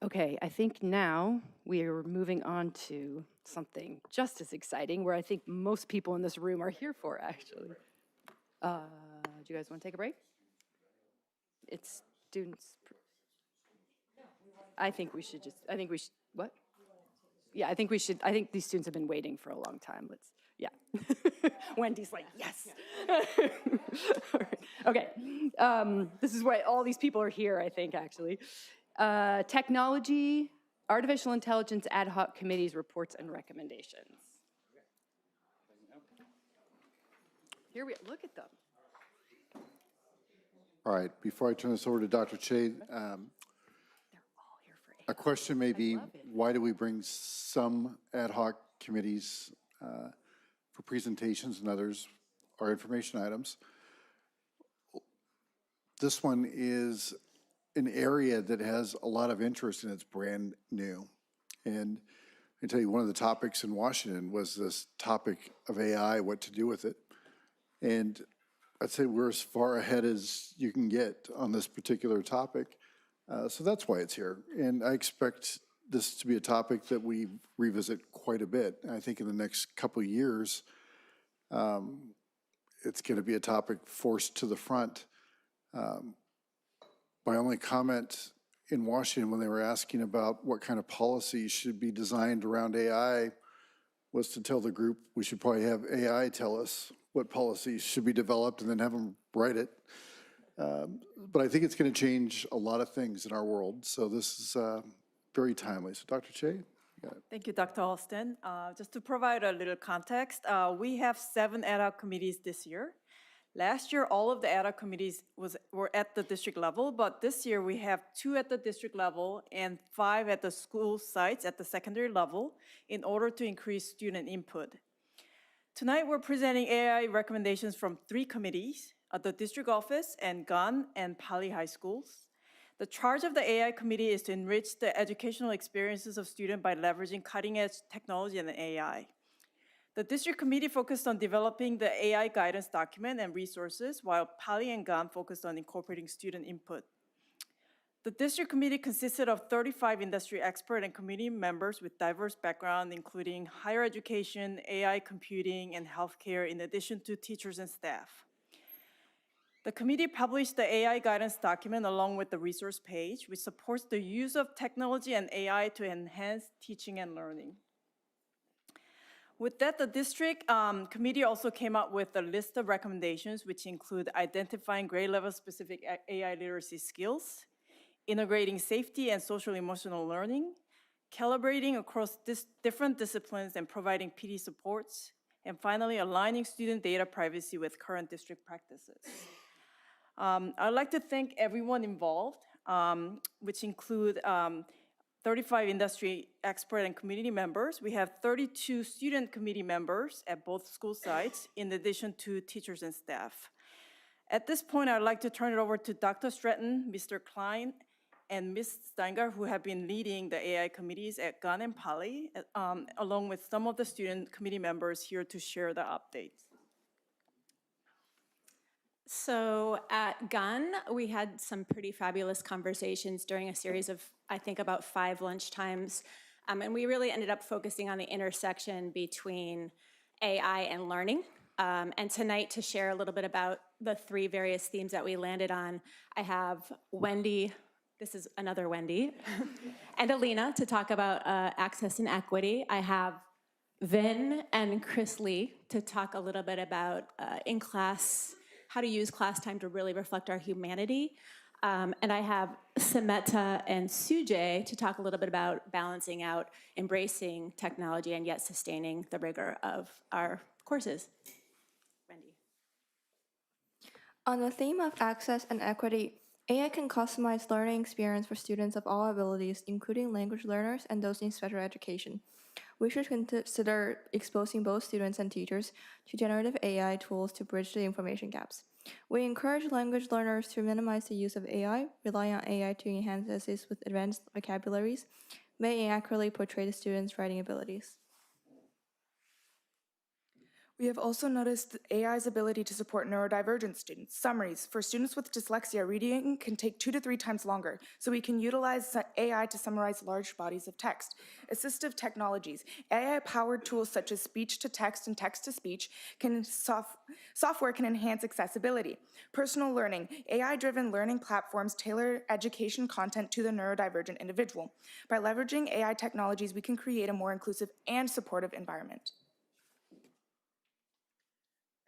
Okay, I think now we are moving on to something just as exciting, where I think most people in this room are here for, actually. Do you guys want to take a break? It's students. I think we should what? Yeah, I think these students have been waiting for a long time. Yeah. Wendy's like, yes. All right. Okay. This is why all these people are here, I think, actually. Technology, artificial intelligence ad hoc committees, reports, and recommendations. Here we look at them. All right, before I turn this over to Dr. Che, They're all here for a question may be, love it. why do we bring some ad hoc committees for presentations and others are information items? This one is an area that has a lot of interest and it's brand new. And I tell you, one of the topics in Washington was this topic of AI, what to do with it. And I'd say we're as far ahead as you can get on this particular topic. So that's why it's here. And I expect this to be a topic that we revisit quite a bit. And I think in the next couple of years, it's going to be a topic forced to the front. My only comment in Washington when they were asking about what kind of policies should be designed around AI was to tell the group we should probably have AI tell us what policies should be developed and then have them write it. But I think it's going to change a lot of things in our world. So this is very timely. So Dr. Che, you got it. Thank you, Dr. Alston. Just to provide a little context, we have 7 ad hoc committees this year. Last year, all of the ad hoc committees were at the district level, but this year we have 2 at the district level and 5 at the school sites at the secondary level in order to increase student input. Tonight, we're presenting AI recommendations from 3 committees at the district office and Gunn and Pali High Schools. The charge of the AI committee is to enrich the educational experiences of students by leveraging cutting-edge technology and AI. The district committee focused on developing the AI guidance document and resources, while Pali and Gan focused on incorporating student input. The district committee consisted of 35 industry experts and community members with diverse backgrounds, including higher education, AI computing, and healthcare, in addition to teachers and staff. The committee published the AI guidance document along with the resource page, which supports the use of technology and AI to enhance teaching and learning. With that, the district committee also came up with a list of recommendations, which include identifying grade level specific AI literacy skills, integrating safety and social emotional learning, calibrating across different disciplines and providing PD supports, and finally, aligning student data privacy with current district practices. I'd like to thank everyone involved, which include 35 industry expert and community members. We have 32 student committee members at both school sites, in addition to teachers and staff. At this point, I'd like to turn it over to Dr. Stratton, Mr. Klein, and Ms. Steingart, who have been leading the AI committees at Gunn and Pali, along with some of the student committee members here to share the updates. So at Gunn, we had some pretty fabulous conversations during a series of, I think, about 5 lunchtimes. And we really ended up focusing on the intersection between AI and learning. And tonight, to share a little bit about the 3 various themes that we landed on, I have Wendy, this is another Wendy, and Alina to talk about access and equity. I have Vin and Chris Lee to talk a little bit about in-class, how to use class time to really reflect our humanity. And I have Sameta and Sujay to talk a little bit about balancing out, embracing technology and yet sustaining the rigor of our courses. Wendy. On the theme of access and equity, AI can customize learning experience for students of all abilities, including language learners and those in special education. We should consider exposing both students and teachers to generative AI tools to bridge the information gaps. We encourage language learners to minimize the use of AI, rely on AI to enhance essays with advanced vocabularies, may inaccurately portray the students' writing abilities. We have also noticed AI's ability to support neurodivergent students. Summaries. For students with dyslexia, reading can take 2 to 3 times longer, so we can utilize AI to summarize large bodies of text. Assistive technologies. AI-powered tools such as speech-to-text and text-to-speech software can enhance accessibility. Personal learning. AI-driven learning platforms tailor education content to the neurodivergent individual. By leveraging AI technologies, we can create a more inclusive and supportive environment.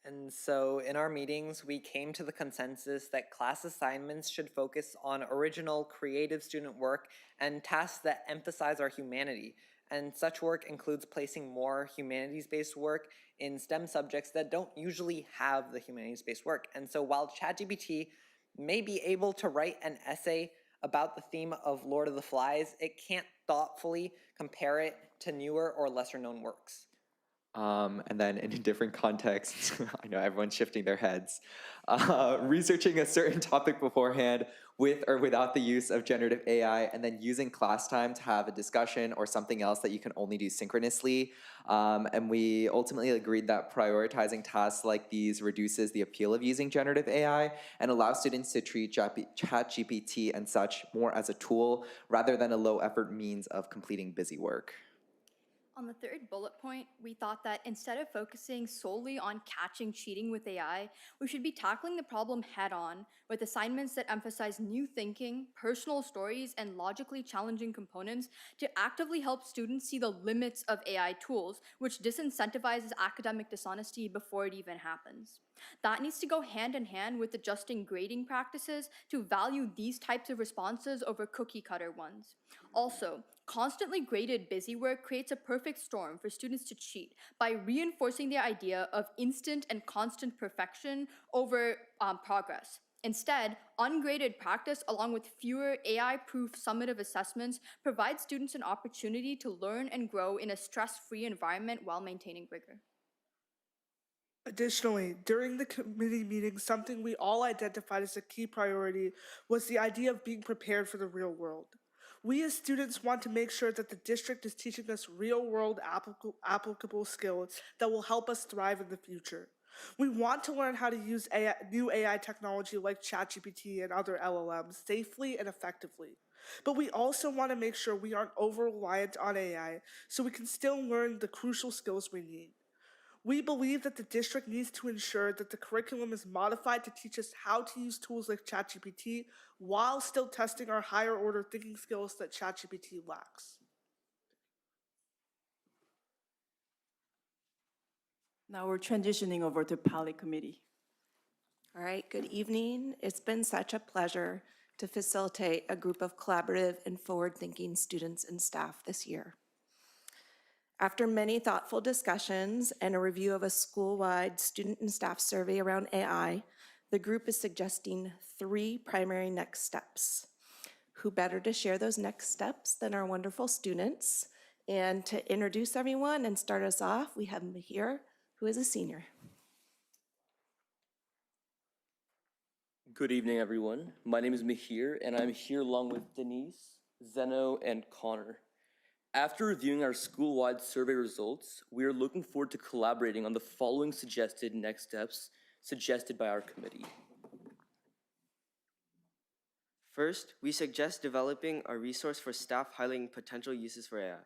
And so in our meetings, we came to the consensus that class assignments should focus on original, creative student work and tasks that emphasize our humanity. And such work includes placing more humanities-based work in STEM subjects that don't usually have the humanities-based work. And so while ChatGPT may be able to write an essay about the theme of Lord of the Flies, it can't thoughtfully compare it to newer or lesser known works. And then in different contexts, I know everyone's shifting their heads, researching a certain topic beforehand with or without the use of generative AI, and then using class time to have a discussion or something else that you can only do synchronously. And we ultimately agreed that prioritizing tasks like these reduces the appeal of using generative AI and allows students to treat ChatGPT and such more as a tool rather than a low-effort means of completing busy work. On the third bullet point, we thought that instead of focusing solely on catching cheating with AI, we should be tackling the problem head-on with assignments that emphasize new thinking, personal stories, and logically challenging components to actively help students see the limits of AI tools, which disincentivizes academic dishonesty before it even happens. That needs to go hand in hand with adjusting grading practices to value these types of responses over cookie-cutter ones. Also, constantly graded busy work creates a perfect storm for students to cheat by reinforcing the idea of instant and constant perfection over progress. Instead, ungraded practice along with fewer AI-proof summative assessments provides students an opportunity to learn and grow in a stress-free environment while maintaining rigor. Additionally, during the committee meeting, something we all identified as a key priority was the idea of being prepared for the real world. We as students want to make sure that the district is teaching us real-world applicable skills that will help us thrive in the future. We want to learn how to use new AI technology like ChatGPT and other LLMs safely and effectively. But we also want to make sure we aren't over-reliant on AI so we can still learn the crucial skills we need. We believe that the district needs to ensure that the curriculum is modified to teach us how to use tools like ChatGPT while still testing our higher order thinking skills that ChatGPT lacks. Now we're transitioning over to Poly Committee. All right, good evening. It's been such a pleasure to facilitate a group of collaborative and forward-thinking students and staff this year. After many thoughtful discussions and a review of a school-wide student and staff survey around AI, the group is suggesting 3 primary next steps. Who better to share those next steps than our wonderful students? And to introduce everyone and start us off, we have Mihir, who is a senior. Good evening, everyone. My name is Mihir, and I'm here along with Denise, Zeno, and Connor. After reviewing our school-wide survey results, we are looking forward to collaborating on the following suggested next steps suggested by our committee. First, we suggest developing a resource for staff highlighting potential uses for AI.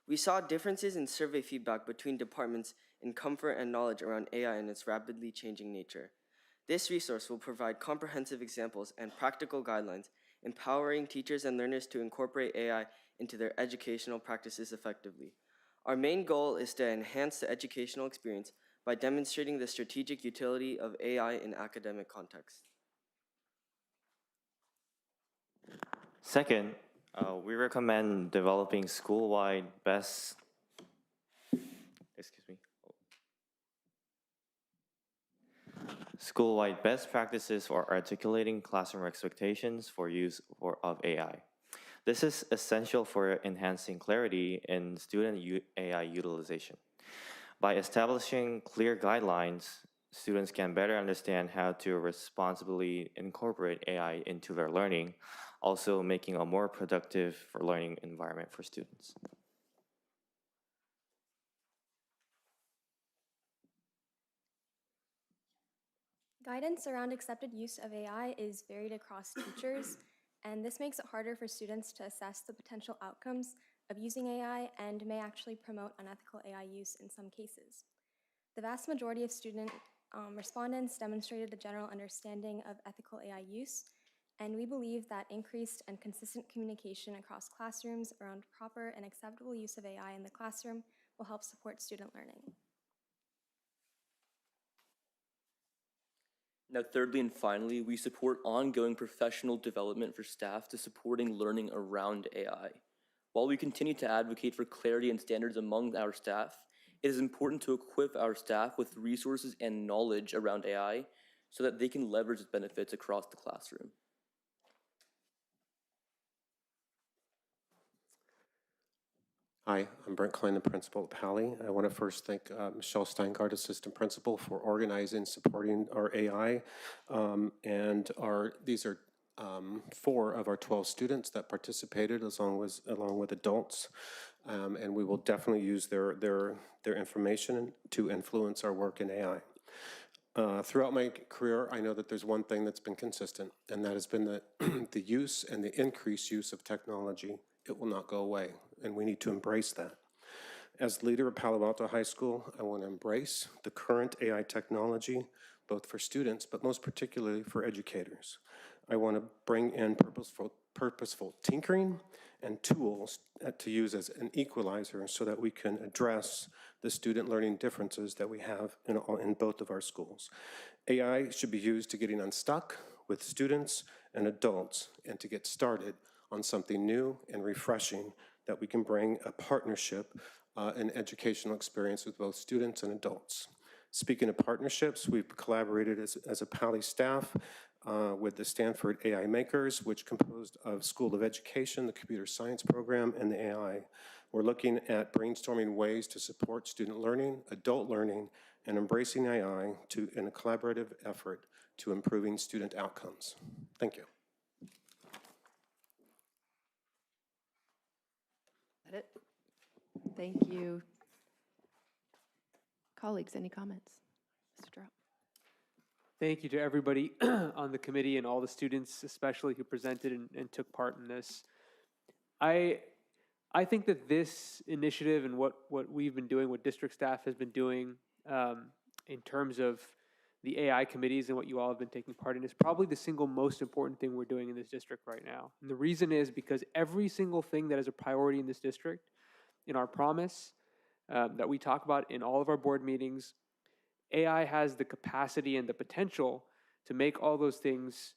We saw differences in survey feedback between departments in comfort and knowledge around AI and its rapidly changing nature. This resource will provide comprehensive examples and practical guidelines, empowering teachers and learners to incorporate AI into their educational practices effectively. Our main goal is to enhance the educational experience by demonstrating the strategic utility of AI in academic context. Second, we recommend developing school-wide best practices for articulating classroom expectations for use of AI. This is essential for enhancing clarity in student AI utilization. By establishing clear guidelines, students can better understand how to responsibly incorporate AI into their learning, also making a more productive learning environment for students. Guidance around accepted use of AI is varied across teachers, and this makes it harder for students to assess the potential outcomes of using AI and may actually promote unethical AI use in some cases. The vast majority of student respondents demonstrated a general understanding of ethical AI use, and we believe that increased and consistent communication across classrooms around proper and acceptable use of AI in the classroom will help support student learning. Now, thirdly and finally, we support ongoing professional development for staff to supporting learning around AI. While we continue to advocate for clarity and standards among our staff, it is important to equip our staff with resources and knowledge around AI so that they can leverage its benefits across the classroom. Hi, I'm Brent Klein, the principal at Pally. I want to first thank Michelle Steingart, assistant principal, for organizing, supporting our AI. These are 4 of our 12 students that participated, along with adults. And we will definitely use their information to influence our work in AI. Throughout my career, I know that there's one thing that's been consistent, and that has been the use and the increased use of technology. It will not go away, and we need to embrace that. As leader of Palo Alto High School, I want to embrace the current AI technology, both for students, but most particularly for educators. I want to bring in purposeful tinkering and tools to use as an equalizer so that we can address the student learning differences that we have in both of our schools. AI should be used to getting unstuck with students and adults and to get started on something new and refreshing that we can bring a partnership and educational experience with both students and adults. Speaking of partnerships, we've collaborated as a Pally staff with the Stanford AI Makers, which composed of School of Education, the Computer Science Program, and the AI. We're looking at brainstorming ways to support student learning, adult learning, and embracing AI in a collaborative effort to improving student outcomes. Thank you. That it? Thank you. Colleagues, any comments? Mr. Drop. Thank you to everybody on the committee and all the students, especially who presented and took part in this. I think that this initiative and what we've been doing, what district staff has been doing in terms of the AI committees and what you all have been taking part in is probably the single most important thing we're doing in this district right now. And the reason is because every single thing that is a priority in this district, in our promise that we talk about in all of our board meetings, AI has the capacity and the potential to make all those things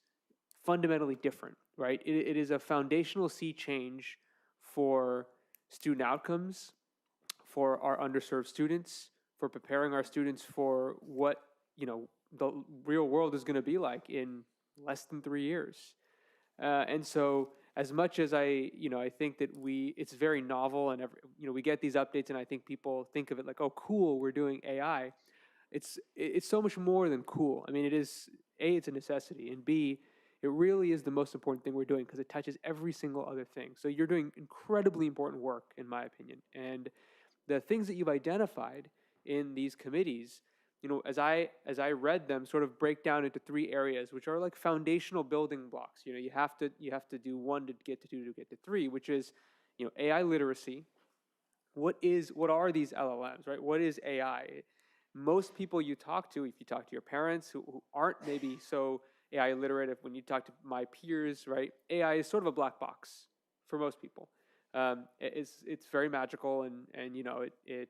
fundamentally different, right? It is a foundational sea change for student outcomes, for our underserved students, for preparing our students for what, the real world is going to be like in less than 3 years. And so as much as I think that it's very novel and, we get these updates and I think people think of it like, oh, cool, we're doing AI. It's so much more than cool. I mean, it is, A, it's a necessity, and B, it really is the most important thing we're doing because it touches every single other thing. So you're doing incredibly important work, in my opinion. And the things that you've identified in these committees, as I read them, sort of break down into 3 areas, which are like foundational building blocks. You have to do 1 to get to 2 to get to 3, which is, AI literacy. What are these LLMs, right? What is AI? Most people you talk to, if you talk to your parents who aren't maybe so AI literate, when you talk to my peers, right? AI is sort of a black box for most people. It's very magical and it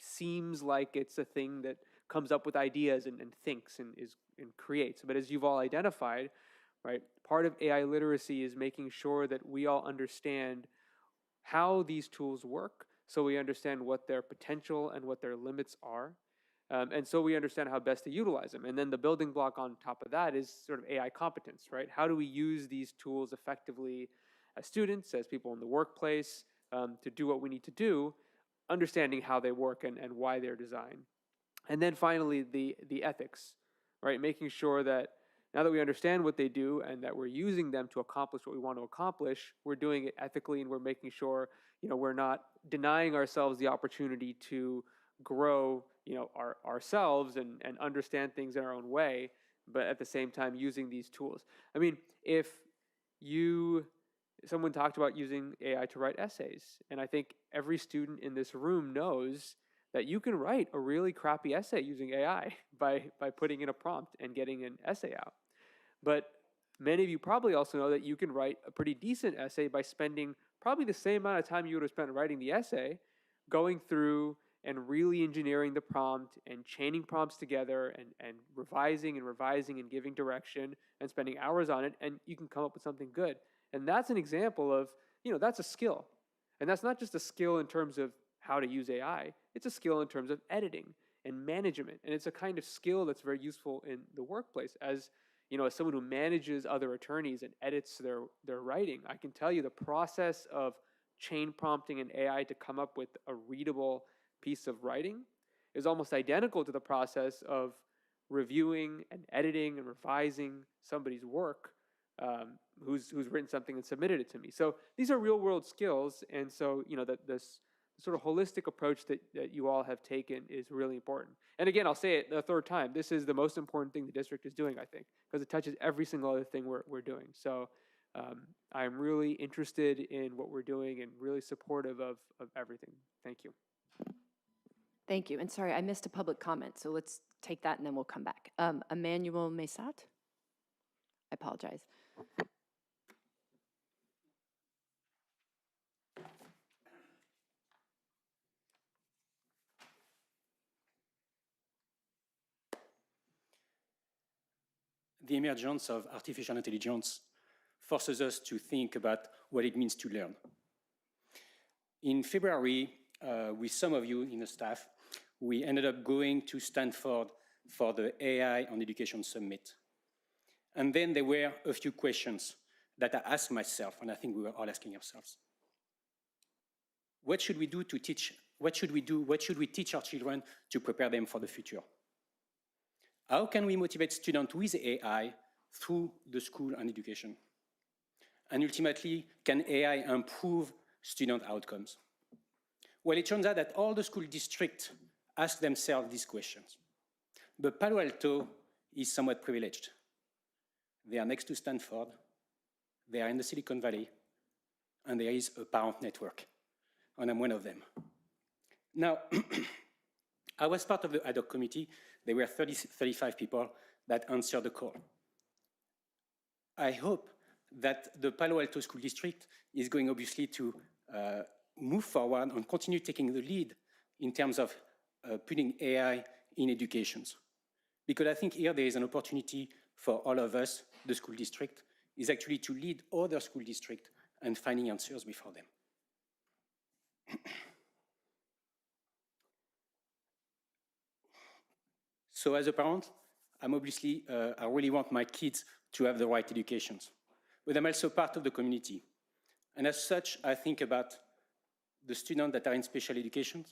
seems like it's a thing that comes up with ideas and thinks and creates. But as you've all identified, right, part of AI literacy is making sure that we all understand how these tools work, so we understand what their potential and what their limits are. And so we understand how best to utilize them. And then the building block on top of that is sort of AI competence, right? How do we use these tools effectively as students, as people in the workplace, to do what we need to do, understanding how they work and why they're designed. And then finally, the ethics, right? Making sure that now that we understand what they do and that we're using them to accomplish what we want to accomplish, we're doing it ethically and we're making sure, we're not denying ourselves the opportunity to grow, ourselves and understand things in our own way, but at the same time using these tools. I mean, someone talked about using AI to write essays, and I think every student in this room knows that you can write a really crappy essay using AI by putting in a prompt and getting an essay out. But many of you probably also know that you can write a pretty decent essay by spending probably the same amount of time you would have spent writing the essay, going through and really engineering the prompt and chaining prompts together and revising and giving direction and spending hours on it, and you can come up with something good. And that's an example of, that's a skill. And that's not just a skill in terms of how to use AI, it's a skill in terms of editing and management. And it's a kind of skill that's very useful in the workplace. As someone who manages other attorneys and edits their writing, I can tell you the process of chain prompting an AI to come up with a readable piece of writing is almost identical to the process of reviewing and editing and revising somebody's work who's written something and submitted it to me. So these are real world skills, and so this sort of holistic approach that you all have taken is really important. And again, I'll say it the third time, this is the most important thing the district is doing, I think, because it touches every single other thing we're doing. So I'm really interested in what we're doing and really supportive of everything. Thank you. Thank you. And sorry, I missed a public comment, so let's take that and then we'll come back. Emmanuel Mesat? I apologize. The emergence of artificial intelligence forces us to think about what it means to learn. In February, with some of you in the staff, we ended up going to Stanford for the AI on Education Summit. And then there were a few questions that I asked myself, and I think we were all asking ourselves. What should we do to teach? What should we do? What should we teach our children to prepare them for the future? How can we motivate students with AI through the school and education? And ultimately, can AI improve student outcomes? Well, it turns out that all the school districts ask themselves these questions. But Palo Alto is somewhat privileged. They are next to Stanford, they are in the Silicon Valley, and there is a parent network, and I'm one of them. Now, I was part of the ad hoc committee. There were 35 people that answered the call. I hope that the Palo Alto School District is going obviously to move forward and continue taking the lead in terms of putting AI in educations. Because I think here there is an opportunity for all of us, the school district, is actually to lead other school districts and finding answers before them. So as a parent, I'm obviously, I really want my kids to have the right educations. But I'm also part of the community. And as such, I think about the students that are in special education,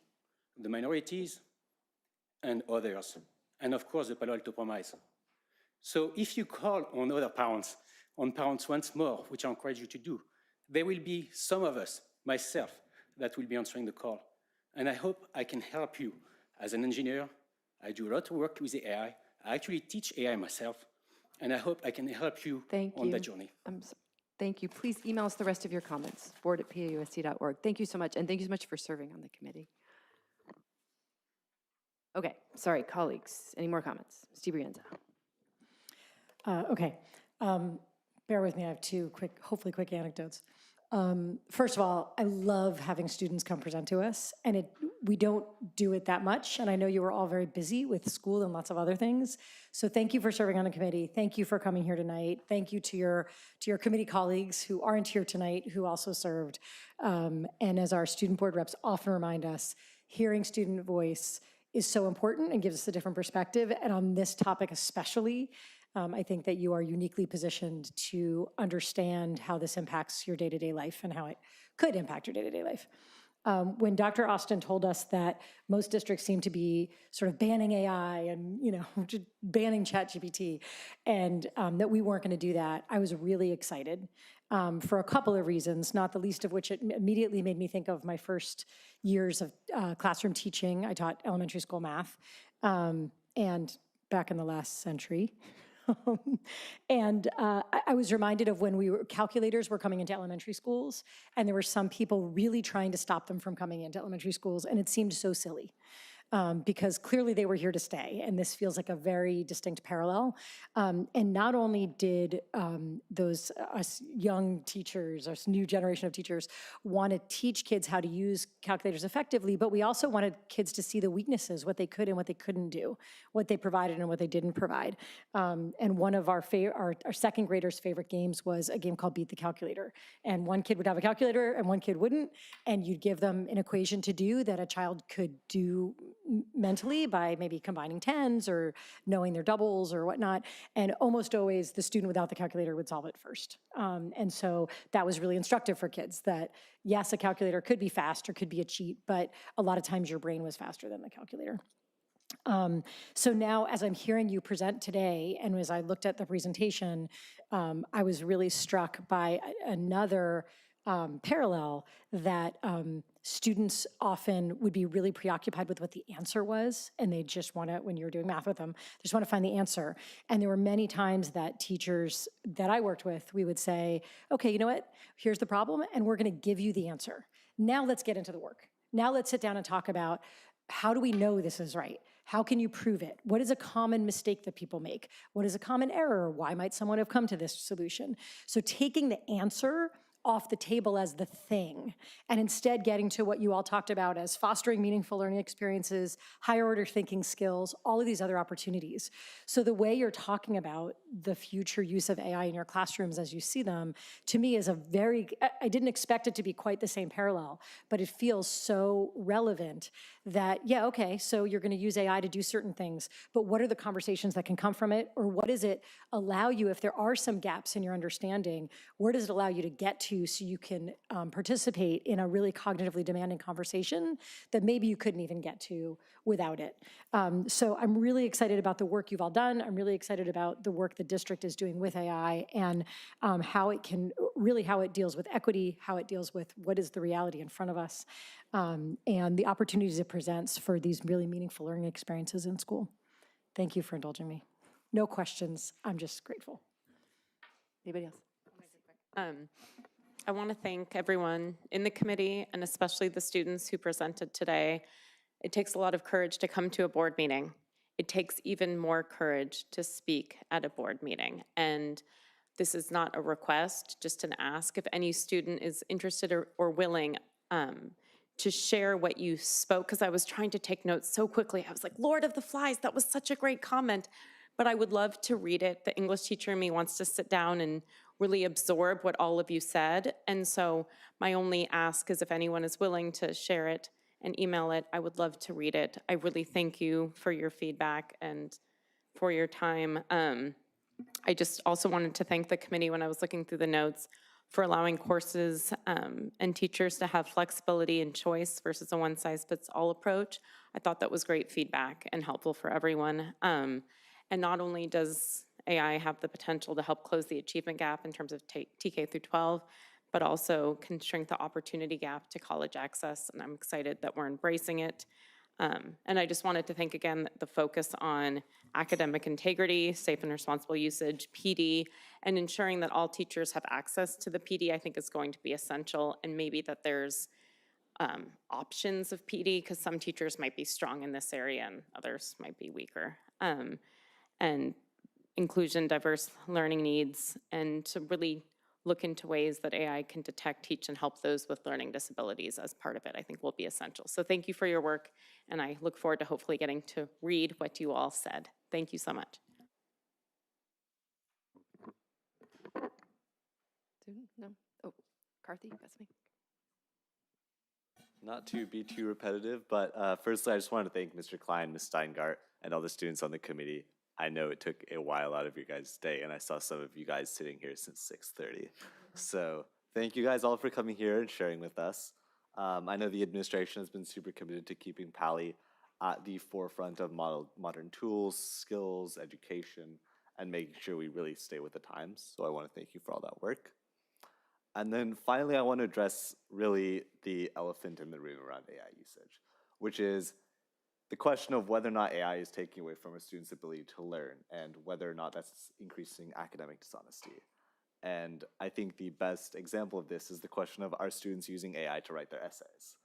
the minorities, and others. And of course, the Palo Alto Promise. So if you call on other parents, on parents once more, which I encourage you to do, there will be some of us, myself, that will be answering the call. And I hope I can help you. As an engineer, I do a lot of work with the AI. I actually teach AI myself. And I hope I can help you on that journey. Thank you. Please email us the rest of your comments, board@pausd.org. Thank you so much, and thank you so much for serving on the committee. Okay, sorry, colleagues, any more comments? Steve Brienza. Okay, bear with me, I have two hopefully quick anecdotes. First of all, I love having students come present to us, and we don't do it that much, and I know you were all very busy with school and lots of other things, so thank you for serving on the committee. Thank you for coming here tonight. Thank you to your committee colleagues who aren't here tonight, who also served. And as our student board reps often remind us, hearing student voice is so important and gives us a different perspective, and on this topic especially, I think that you are uniquely positioned to understand how this impacts your day-to-day life and how it could impact your day-to-day life. When Dr. Austin told us that most districts seem to be sort of banning AI and just banning ChatGPT, and that we weren't going to do that, I was really excited for a couple of reasons, not the least of which it immediately made me think of my first years of classroom teaching. I taught elementary school math, and back in the last century, And I was reminded of when calculators were coming into elementary schools, and there were some people really trying to stop them from coming into elementary schools, and it seemed so silly. Because clearly they were here to stay, and this feels like a very distinct parallel. And not only did us young teachers, us new generation of teachers, want to teach kids how to use calculators effectively, but we also wanted kids to see the weaknesses, what they could and what they couldn't do, what they provided and what they didn't provide. And one of our second graders' favorite games was a game called Beat the Calculator. And one kid would have a calculator and one kid wouldn't, and you'd give them an equation to do that a child could do mentally by maybe combining tens or knowing their doubles or whatnot. And almost always the student without the calculator would solve it first. And so that was really instructive for kids that yes, a calculator could be fast or could be a cheat, but a lot of times your brain was faster than the calculator. So now as I'm hearing you present today, and as I looked at the presentation, I was really struck by another parallel that students often would be really preoccupied with what the answer was, and they just want to, when you're doing math with them, they just want to find the answer. And there were many times that teachers that I worked with, we would say, okay, you know what, here's the problem, and we're going to give you the answer. Now let's get into the work. Now let's sit down and talk about how do we know this is right? How can you prove it? What is a common mistake that people make? What is a common error? Why might someone have come to this solution? So taking the answer off the table as the thing, and instead getting to what you all talked about as fostering meaningful learning experiences, higher order thinking skills, all of these other opportunities. So the way you're talking about the future use of AI in your classrooms as you see them, to me is I didn't expect it to be quite the same parallel, but it feels so relevant that, yeah, okay, so you're gonna use AI to do certain things, but what are the conversations that can come from it? Or what does it allow you, if there are some gaps in your understanding, where does it allow you to get to so you can participate in a really cognitively demanding conversation that maybe you couldn't even get to without it. So I'm really excited about the work you've all done. I'm really excited about the work the district is doing with AI and how it deals with equity, how it deals with what is the reality in front of us, and the opportunities it presents for these really meaningful learning experiences in school. Thank you for indulging me. No questions, I'm just grateful. Anybody else? I want to thank everyone in the committee and especially the students who presented today. It takes a lot of courage to come to a board meeting. It takes even more courage to speak at a board meeting. And this is not a request, just an ask. If any student is interested or willing to share what you spoke, because I was trying to take notes so quickly. I was like, Lord of the Flies, that was such a great comment. But I would love to read it. The English teacher in me wants to sit down and really absorb what all of you said. And so my only ask is if anyone is willing to share it and email it, I would love to read it. I really thank you for your feedback and for your time. I just also wanted to thank the committee when I was looking through the notes for allowing courses and teachers to have flexibility and choice versus a one-size-fits-all approach. I thought that was great feedback and helpful for everyone. And not only does AI have the potential to help close the achievement gap in terms of TK through 12, but also can shrink the opportunity gap to college access, and I'm excited that we're embracing it. And I just wanted to thank again the focus on academic integrity, safe and responsible usage, PD, and ensuring that all teachers have access to the PD I think is going to be essential, and maybe that there's options of PD, because some teachers might be strong in this area and others might be weaker. And inclusion, diverse learning needs, and to really look into ways that AI can detect, teach, and help those with learning disabilities as part of it, I think will be essential. So thank you for your work, and I look forward to hopefully getting to read what you all said. Thank you so much. No? Oh, Karthi, got something? Not to be too repetitive, but firstly, I just want to thank Mr. Klein, Ms. Steingart, and all the students on the committee. I know it took a while out of your guys' day, and I saw some of you guys sitting here since 6:30. So thank you guys all for coming here and sharing with us. I know the administration has been super committed to keeping Pali at the forefront of modern tools, skills, education, and making sure we really stay with the times. So I want to thank you for all that work. And then finally, I want to address really the elephant in the room around AI usage, which is the question of whether or not AI is taking away from a student's ability to learn and whether or not that's increasing academic dishonesty. And I think the best example of this is the question of, are students using AI to write their essays?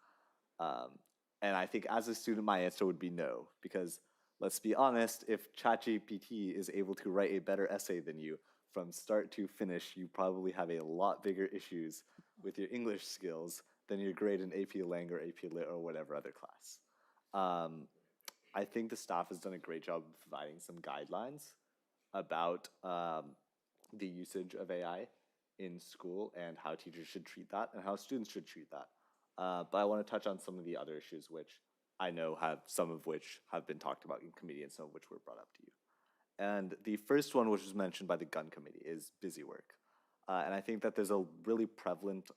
And I think as a student, my answer would be no, because let's be honest, if ChatGPT is able to write a better essay than you from start to finish, you probably have a lot bigger issues with your English skills than your grade in AP Lang or AP Lit or whatever other class. I think the staff has done a great job of providing some guidelines about the usage of AI in school and how teachers should treat that and how students should treat that. But I want to touch on some of the other issues which I know some of which have been talked about in committee and some of which were brought up to you. And the first one, which was mentioned by the Gunn Committee, is busy work. And I think that there's a really prevalent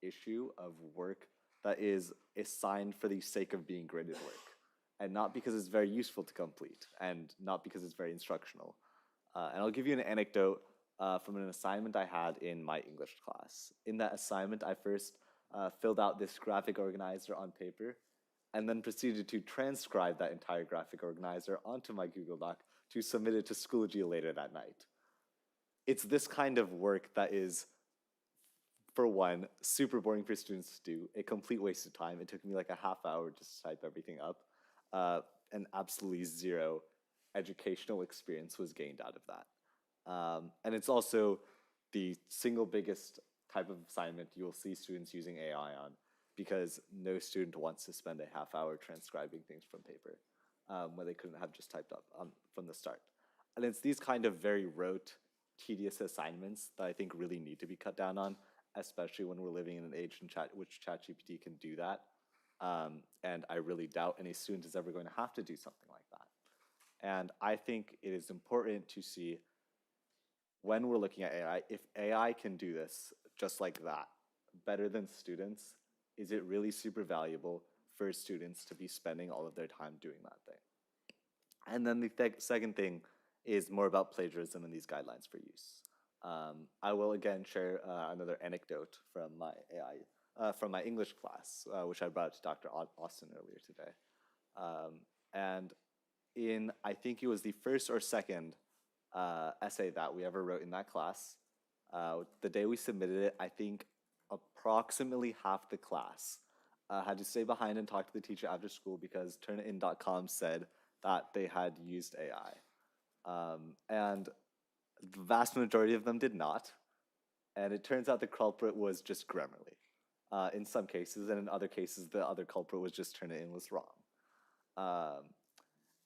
issue of work that is assigned for the sake of being graded work, and not because it's very useful to complete, and not because it's very instructional. And I'll give you an anecdote from an assignment I had in my English class. In that assignment, I first filled out this graphic organizer on paper, and then proceeded to transcribe that entire graphic organizer onto my Google Doc to submit it to Schoology later that night. It's this kind of work that is, for one, super boring for students to do, a complete waste of time. It took me like a half hour just to type everything up, and absolutely zero educational experience was gained out of that. And it's also the single biggest type of assignment you will see students using AI on, because no student wants to spend a half hour transcribing things from paper when they couldn't have just typed up from the start. And it's these kind of very rote, tedious assignments that I think really need to be cut down on, especially when we're living in an age in which ChatGPT can do that. And I really doubt any student is ever going to have to do something like that. And I think it is important to see, when we're looking at AI, if AI can do this just like that, better than students, is it really super valuable for students to be spending all of their time doing that thing? And then the second thing is more about plagiarism and these guidelines for use. I will again share another anecdote from my English class, which I brought up to Dr. Austin earlier today. And in, I think it was the first or second essay that we ever wrote in that class, the day we submitted it, I think approximately half the class had to stay behind and talk to the teacher after school because Turnitin.com said that they had used AI. And the vast majority of them did not. And it turns out the culprit was just Grammarly in some cases, and in other cases, the other culprit was just Turnitin was wrong.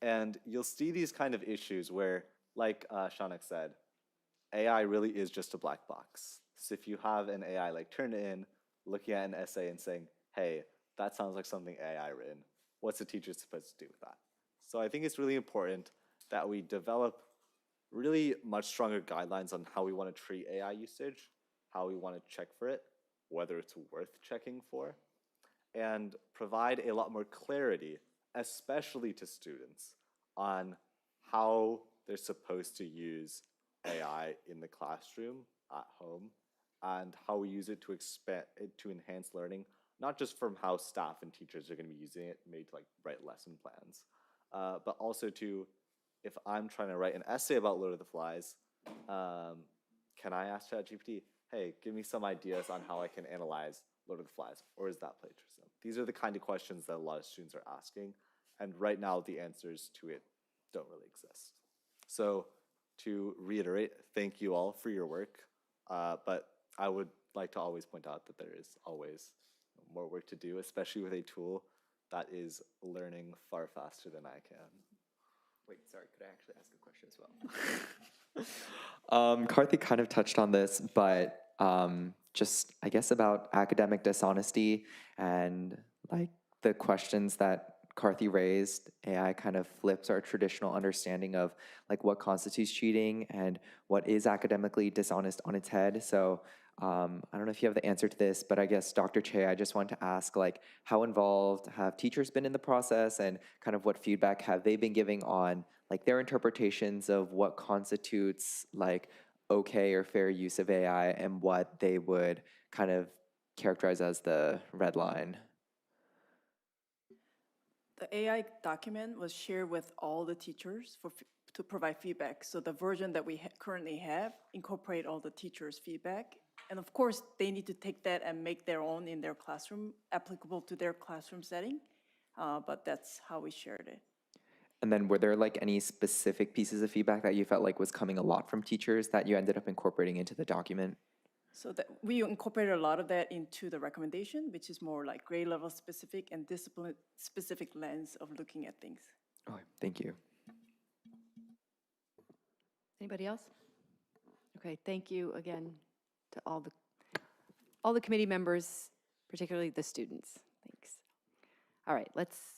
And you'll see these kind of issues where, like Shaunak said, AI really is just a black box. So if you have an AI like Turnitin looking at an essay and saying, hey, that sounds like something AI written, what's the teacher supposed to do with that? So I think it's really important that we develop really much stronger guidelines on how we want to treat AI usage, how we want to check for it, whether it's worth checking for, and provide a lot more clarity, especially to students, on how they're supposed to use AI in the classroom, at home, and how we use it to enhance learning, not just from how staff and teachers are going to be using it, maybe to like write lesson plans, but also to, if I'm trying to write an essay about Lord of the Flies, can I ask ChatGPT, hey, give me some ideas on how I can analyze Lord of the Flies, or is that plagiarism? These are the kind of questions that a lot of students are asking, and right now the answers to it don't really exist. So to reiterate, thank you all for your work, but I would like to always point out that there is always more work to do, especially with a tool that is learning far faster than I can. Wait, sorry, could I actually ask a question as well? Karthi kind of touched on this, but just, I guess, about academic dishonesty and like the questions that Karthi raised. AI kind of flips our traditional understanding of like what constitutes cheating and what is academically dishonest on its head. So I don't know if you have the answer to this, but I guess Dr. Che, I just want to ask, like, how involved have teachers been in the process, and kind of what feedback have they been giving on like their interpretations of what constitutes like okay or fair use of AI and what they would kind of characterize as the red line? The AI document was shared with all the teachers to provide feedback. So the version that we currently have incorporate all the teachers' feedback. And of course, they need to take that and make their own in their classroom, applicable to their classroom setting. But that's how we shared it. And then were there like any specific pieces of feedback that you felt like was coming a lot from teachers that you ended up incorporating into the document? So that we incorporated a lot of that into the recommendation, which is more like grade level specific and discipline specific lens of looking at things. Okay, thank you. Anybody else? Okay, thank you again to all the committee members, particularly the students. Thanks. All right, let's